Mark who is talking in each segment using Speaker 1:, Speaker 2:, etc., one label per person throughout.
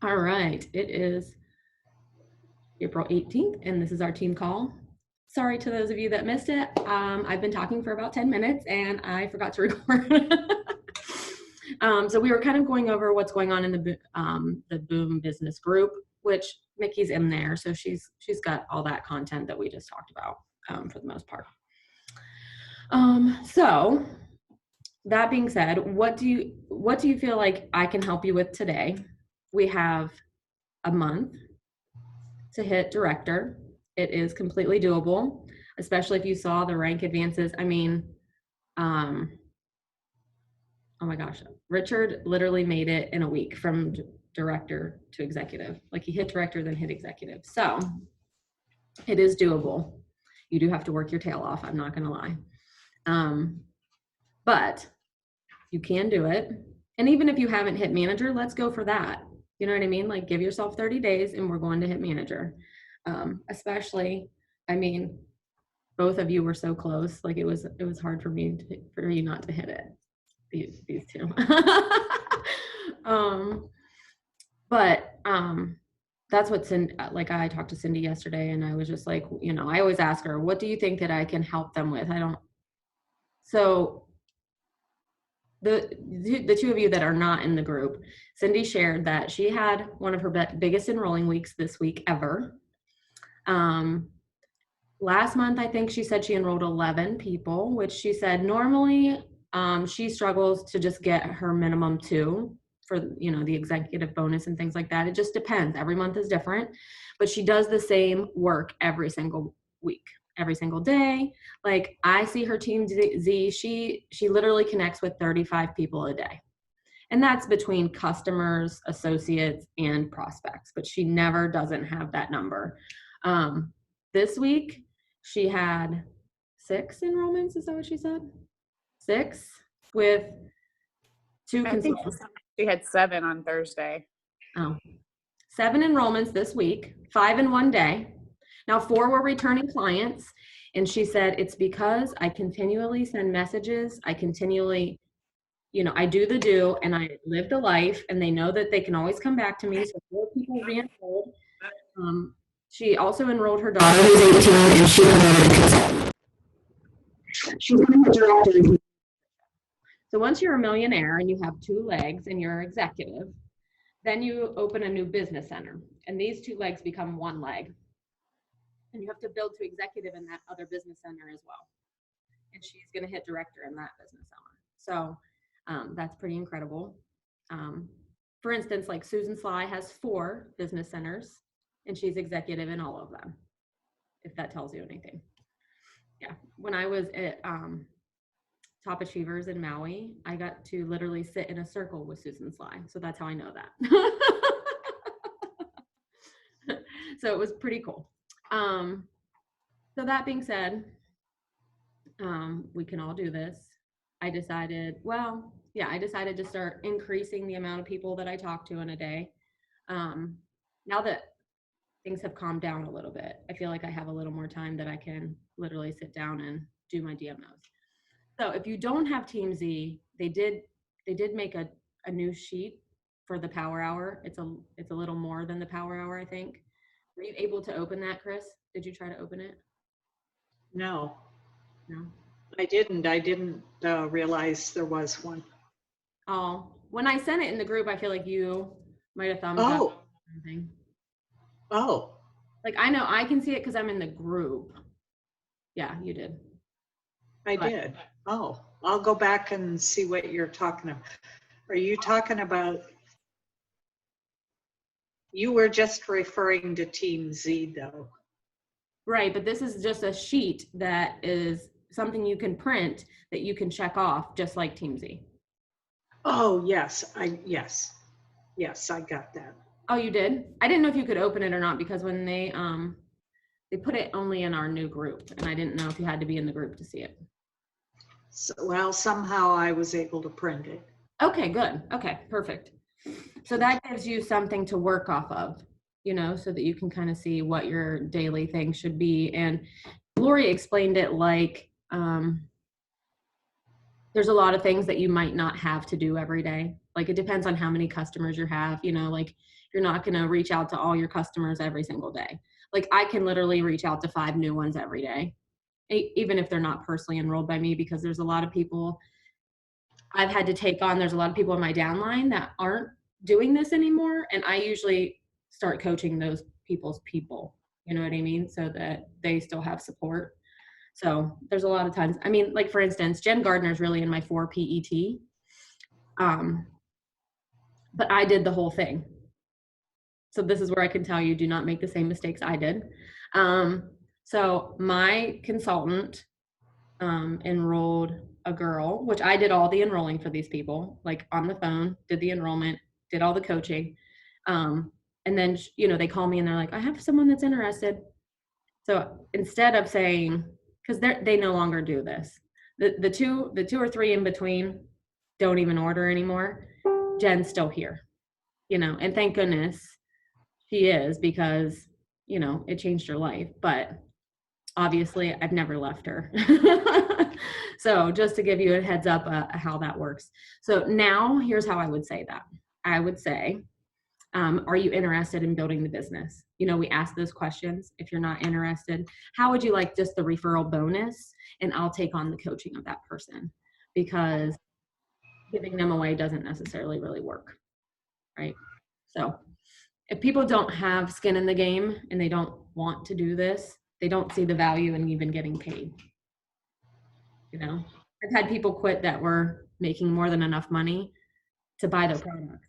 Speaker 1: All right, it is April 18th, and this is our team call. Sorry to those of you that missed it. I've been talking for about 10 minutes, and I forgot to record. So we were kind of going over what's going on in the Boom Business Group, which Mickey's in there, so she's got all that content that we just talked about for the most part. So that being said, what do you feel like I can help you with today? We have a month to hit director. It is completely doable, especially if you saw the rank advances. I mean, oh my gosh, Richard literally made it in a week from director to executive. Like he hit director, then hit executive. So it is doable. You do have to work your tail off, I'm not gonna lie. But you can do it. And even if you haven't hit manager, let's go for that. You know what I mean? Like give yourself 30 days and we're going to hit manager. Especially, I mean, both of you were so close. Like it was hard for you not to hit it. These two. That's what like I talked to Cindy yesterday and I was just like, you know, I always ask her, what do you think that I can help them with? So the two of you that are not in the group, Cindy shared that she had one of her biggest enrolling weeks this week ever. Last month, I think she said she enrolled 11 people, which she said normally she struggles to just get her minimum 2 for, you know, the executive bonus and things like that. It just depends. Every month is different, but she does the same work every single week, every single day. Like I see her team Z, she literally connects with 35 people a day. And that's between customers, associates, and prospects, but she never doesn't have that number. This week, she had 6 enrollments, is that what she said? 6 with 2 consultants.
Speaker 2: She had 7 on Thursday.
Speaker 1: Oh, 7 enrollments this week, 5 in one day. Now 4 were returning clients. And she said, it's because I continually send messages. I continually, you know, I do the do and I live the life and they know that they can always come back to me. So 4 people re-enrolled. She also enrolled her daughter who's 18 and she enrolled a consultant. She's going to director. So once you're a millionaire and you have 2 legs and you're executive, then you open a new business center and these 2 legs become 1 leg. And you have to build to executive in that other business center as well. And she's going to hit director in that business center. So that's pretty incredible. For instance, like Susan Sly has 4 business centers and she's executive in all of them, if that tells you anything. Yeah, when I was at Top Achievers in Maui, I got to literally sit in a circle with Susan Sly. So that's how I know that. So it was pretty cool. So that being said, we can all do this. I decided to start increasing the amount of people that I talk to in a day. Now that things have calmed down a little bit, I feel like I have a little more time that I can literally sit down and do my DMOs. So if you don't have Team Z, they did make a new sheet for the Power Hour. It's a little more than the Power Hour, I think. Were you able to open that, Chris? Did you try to open it?
Speaker 3: No.
Speaker 1: No.
Speaker 3: I didn't realize there was one.
Speaker 1: Oh, when I sent it in the group, I feel like you might have thumbs up or something.
Speaker 3: Oh.
Speaker 1: Like I know I can see it because I'm in the group. Yeah, you did.
Speaker 3: I did. Oh, I'll go back and see what you're talking about. Are you talking about? You were just referring to Team Z though.
Speaker 1: Right, but this is just a sheet that is something you can print that you can check off just like Team Z.
Speaker 3: Oh, yes, yes, I got that.
Speaker 1: Oh, you did? I didn't know if you could open it or not because when they put it only in our new group and I didn't know if you had to be in the group to see it.
Speaker 3: So, well, somehow I was able to print it.
Speaker 1: Okay, good. Okay, perfect. So that gives you something to work off of, you know, so that you can kind of see what your daily thing should be. And Lori explained it like there's a lot of things that you might not have to do every day. Like it depends on how many customers you have, you know, like you're not going to reach out to all your customers every single day. Like I can literally reach out to 5 new ones every day, even if they're not personally enrolled by me, because there's a lot of people I've had to take on. There's a lot of people in my downline that aren't doing this anymore. And I usually start coaching those people's people, you know what I mean? So that they still have support. So there's a lot of times, I mean, like for instance, Jen Gardner is really in my 4 PET. But I did the whole thing. So this is where I can tell you, do not make the same mistakes I did. So my consultant enrolled a girl, which I did all the enrolling for these people, like on the phone, did the enrollment, did all the coaching. And then, you know, they call me and they're like, I have someone that's interested. So instead of saying, because they no longer do this, the two or three in between don't even order anymore. Jen's still here, you know, and thank goodness she is, because, you know, it changed her life. But obviously I've never left her. So just to give you a heads up how that works. So now here's how I would say that. I would say, are you interested in building the business? You know, we ask those questions. If you're not interested, how would you like just the referral bonus? And I'll take on the coaching of that person, because giving them away doesn't necessarily really work, right? So if people don't have skin in the game and they don't want to do this, they don't see the value in even getting paid. You know, I've had people quit that were making more than enough money to buy their products.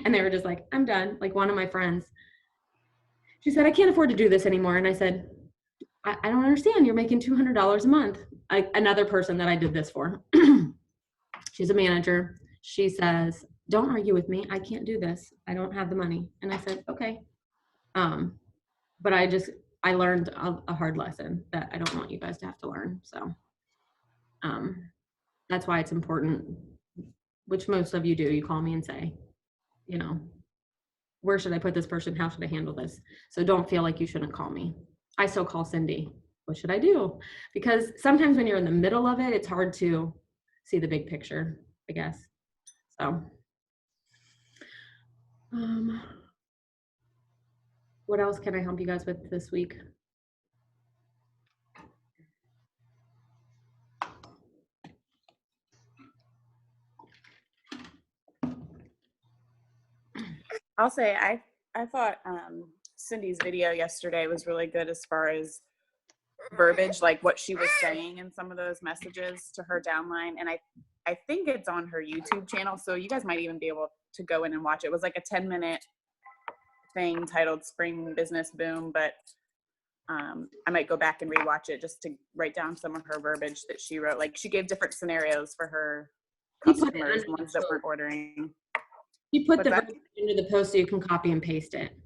Speaker 1: And they were just like, I'm done. Like one of my friends, she said, I can't afford to do this anymore. And I said, I don't understand. You're making $200 a month. Another person that I did this for, she's a manager. She says, don't argue with me. I can't do this. I don't have the money. And I said, okay. But I learned a hard lesson that I don't want you guys to have to learn. So that's why it's important, which most of you do. You call me and say, you know, where should I put this person? How should I handle this? So don't feel like you shouldn't call me. I still call Cindy. What should I do? Because sometimes when you're in the middle of it, it's hard to see the big picture, I guess. So what else can I help you guys with this week?
Speaker 2: I'll say I thought Cindy's video yesterday was really good as far as verbiage, like what she was saying in some of those messages to her downline. And I think it's on her YouTube channel, so you guys might even be able to go in and watch it. It was like a 10-minute thing titled Spring Business Boom, but I might go back and rewatch it just to write down some of her verbiage that she wrote. Like she gave different scenarios for her customers, ones that weren't ordering.
Speaker 1: You put the verbiage into the post so you can copy and paste it.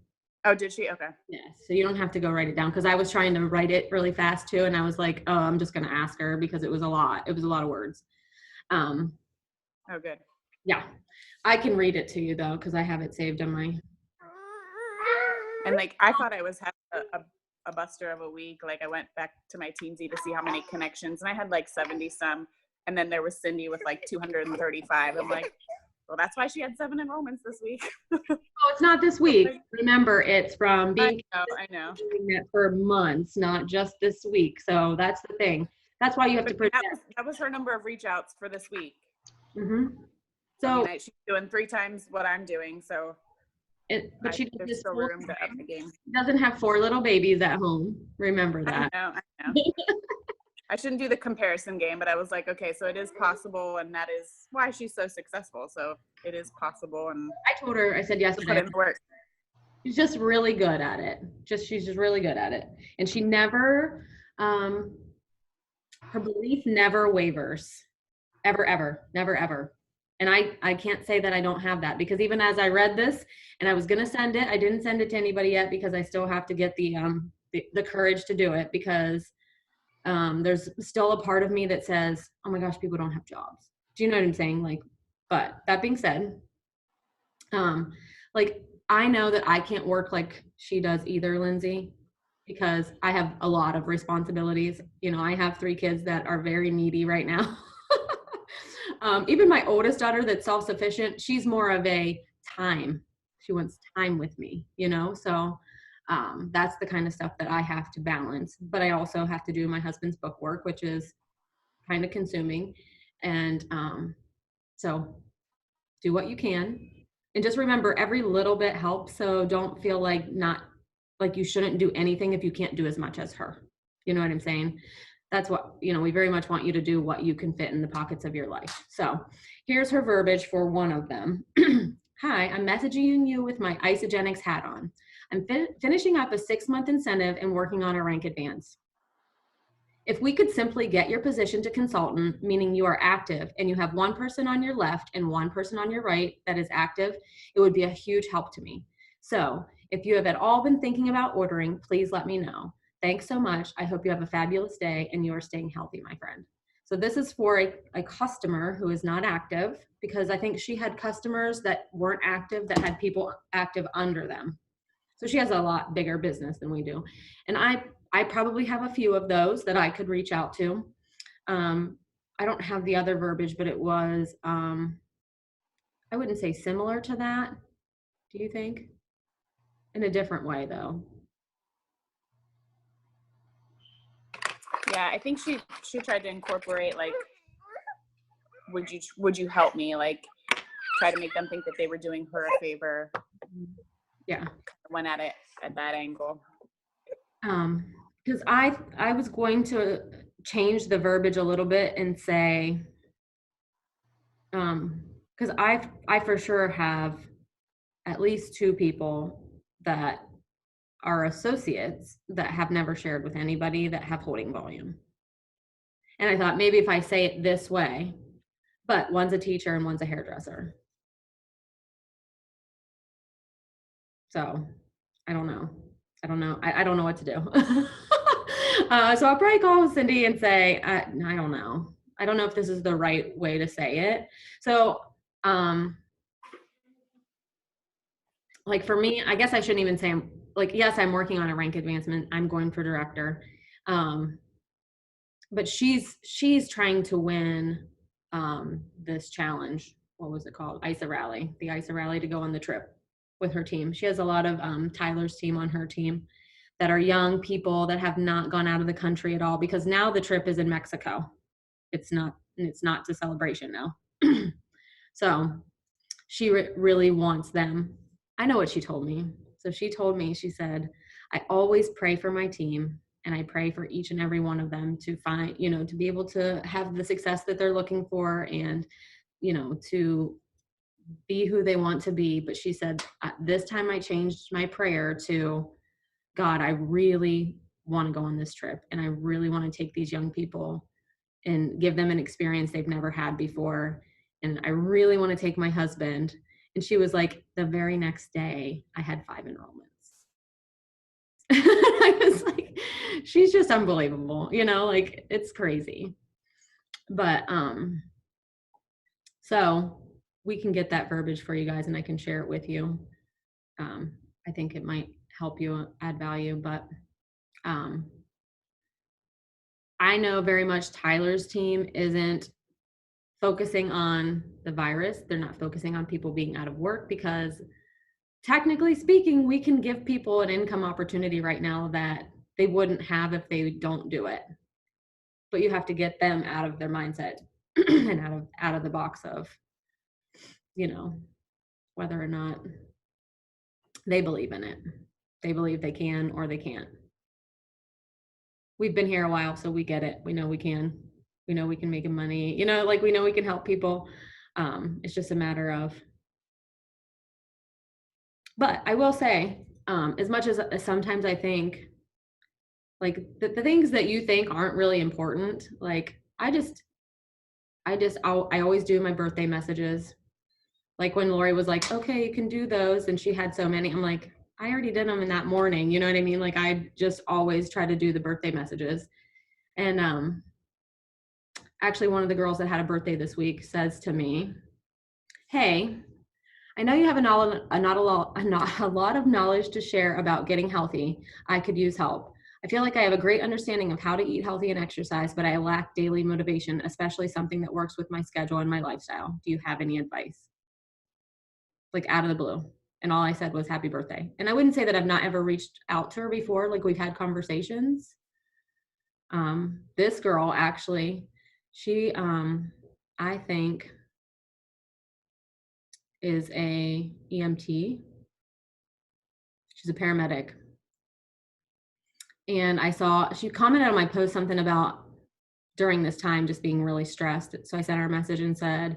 Speaker 2: Oh, did she? Okay.
Speaker 1: Yeah, so you don't have to go write it down, because I was trying to write it really fast too, and I was like, oh, I'm just gonna ask her, because it was a lot. It was a lot of words.
Speaker 2: Oh, good.
Speaker 1: Yeah, I can read it to you though, because I have it saved on my.
Speaker 2: And like I thought I was having a buster of a week. Like I went back to my Teensy to see how many connections, and I had like 70 some, and then there was Cindy with like 235. I'm like, well, that's why she had 7 enrollments this week.
Speaker 1: Oh, it's not this week. Remember, it's from being
Speaker 2: I know.
Speaker 1: doing that for months, not just this week. So that's the thing. That's why you have to protect.
Speaker 2: That was her number of reach outs for this week.
Speaker 1: Mm-hmm. So
Speaker 2: I mean, she's doing 3 times what I'm doing. So
Speaker 1: but she
Speaker 2: there's still room to up the game.
Speaker 1: Doesn't have 4 little babies at home. Remember that.
Speaker 2: I know. I shouldn't do the comparison game, but I was like, okay, so it is possible, and that is why she's so successful. So it is possible, and
Speaker 1: I told her, I said yesterday,
Speaker 2: put in work.
Speaker 1: She's just really good at it. She's just really good at it, and she never, her belief never wavers, ever, never, ever. And I can't say that I don't have that, because even as I read this and I was gonna send it, I didn't send it to anybody yet, because I still have to get the courage to do it, because there's still a part of me that says, oh my gosh, people don't have jobs. Do you know what I'm saying? Like, but that being said, like I know that I can't work like she does either, Lindsay, because I have a lot of responsibilities. You know, I have 3 kids that are very needy right now. Even my oldest daughter that's self-sufficient, she's more of a time. She wants time with me, you know? So that's the kind of stuff that I have to balance. But I also have to do my husband's book work, which is kind of consuming. And so do what you can. And just remember, every little bit helps. So don't feel like you shouldn't do anything if you can't do as much as her. You know what I'm saying? That's what, we very much want you to do what you can fit in the pockets of your life. So here's her verbiage for one of them. Hi, I'm messaging you with my Isagenix hat on. I'm finishing up a 6-month incentive and working on a rank advance. If we could simply get your position to consultant, meaning you are active and you have one person on your left and one person on your right that is active, it would be a huge help to me. So if you have at all been thinking about ordering, please let me know. Thanks so much. I hope you have a fabulous day and you are staying healthy, my friend. So this is for a customer who is not active, because I think she had customers that weren't active that had people active under them. So she has a lot bigger business than we do. And I probably have a few of those that I could reach out to. I don't have the other verbiage, but it was, I wouldn't say similar to that. Do you think? In a different way though.
Speaker 2: Yeah, I think she tried to incorporate, like, would you help me, like, try to make them think that they were doing her a favor.
Speaker 1: Yeah.
Speaker 2: Went at it at that angle.
Speaker 1: Because I was going to change the verbiage a little bit and say, because I for sure have at least 2 people that are associates that have never shared with anybody that have holding volume. And I thought maybe if I say it this way, but one's a teacher and one's a hairdresser. So I don't know. I don't know what to do. So I'll probably call Cindy and say, I don't know. I don't know if this is the right way to say it. So, like for me, I guess I shouldn't even say yes, I'm working on a rank advancement. I'm going for director. But she's trying to win this challenge. What was it called? ISA Rally, the ISA Rally, to go on the trip with her team. She has a lot of Tyler's team on her team that are young people that have not gone out of the country at all, because now the trip is in Mexico. It's not to Celebration now. So she really wants them. I know what she told me. So she told me, she said, I always pray for my team and I pray for each and every one of them to find, to be able to have the success that they're looking for and, to be who they want to be. But she said, this time I changed my prayer to, God, I really want to go on this trip and I really want to take these young people and give them an experience they've never had before. And I really want to take my husband. And she was like, the very next day I had 5 enrollments. I was like, she's just unbelievable, like it's crazy. But so we can get that verbiage for you guys and I can share it with you. I think it might help you add value, but I know very much Tyler's team isn't focusing on the virus. They're not focusing on people being out of work, because technically speaking, we can give people an income opportunity right now that they wouldn't have if they don't do it. But you have to get them out of their mindset and out of the box of, whether or not they believe in it. They believe they can or they can't. We've been here a while, so we get it. We know we can. We know we can make money. We know we can help people. It's just a matter of. But I will say, as much as sometimes I think, like the things that you think aren't really important, like I always do my birthday messages. Like when Lori was like, okay, you can do those, and she had so many, I'm like, I already did them in that morning. You know what I mean? Like I just always try to do the birthday messages. And actually one of the girls that had a birthday this week says to me, hey, I know you have a lot of knowledge to share about getting healthy. I could use help. I feel like I have a great understanding of how to eat healthy and exercise, but I lack daily motivation, especially something that works with my schedule and my lifestyle. Do you have any advice? Like out of the blue. And all I said was happy birthday. And I wouldn't say that I've not ever reached out to her before. Like we've had conversations. This girl actually, she, I think is a EMT. She's a paramedic. And I saw, she commented on my post something about during this time just being really stressed. So I sent her a message and said,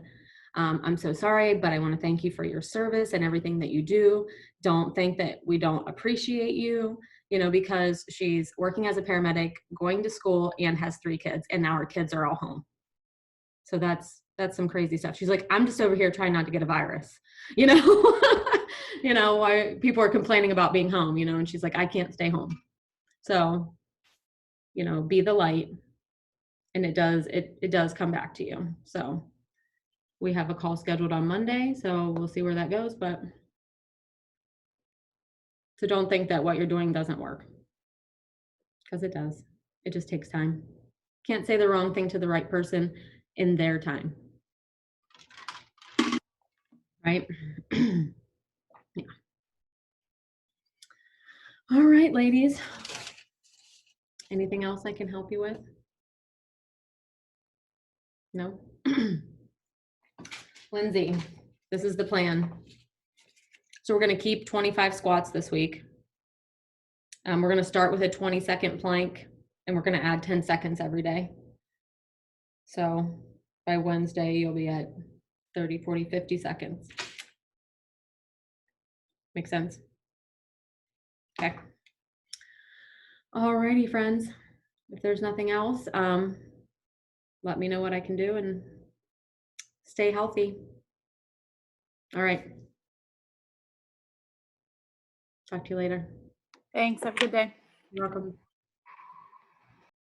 Speaker 1: I'm so sorry, but I want to thank you for your service and everything that you do. Don't think that we don't appreciate you, because she's working as a paramedic, going to school, and has 3 kids, and now her kids are all home. So that's some crazy stuff. She's like, I'm just over here trying not to get a virus, why people are complaining about being home, and she's like, I can't stay home. So, be the light, and it does come back to you. So we have a call scheduled on Monday, so we'll see where that goes. But so don't think that what you're doing doesn't work, because it does. It just takes time. Can't say the wrong thing to the right person in their time. Right? Yeah. All right, ladies. Anything else I can help you with? No? Lindsay, this is the plan. So we're going to keep 25 squats this week. We're going to start with a 20-second plank, and we're going to add 10 seconds every day. So by Wednesday, you'll be at 30, 40, 50 seconds. Make sense? Okay. All righty, friends. If there's nothing else, let me know what I can do, and stay healthy. All right. Talk to you later.
Speaker 2: Thanks. Have a good day.
Speaker 1: You're welcome.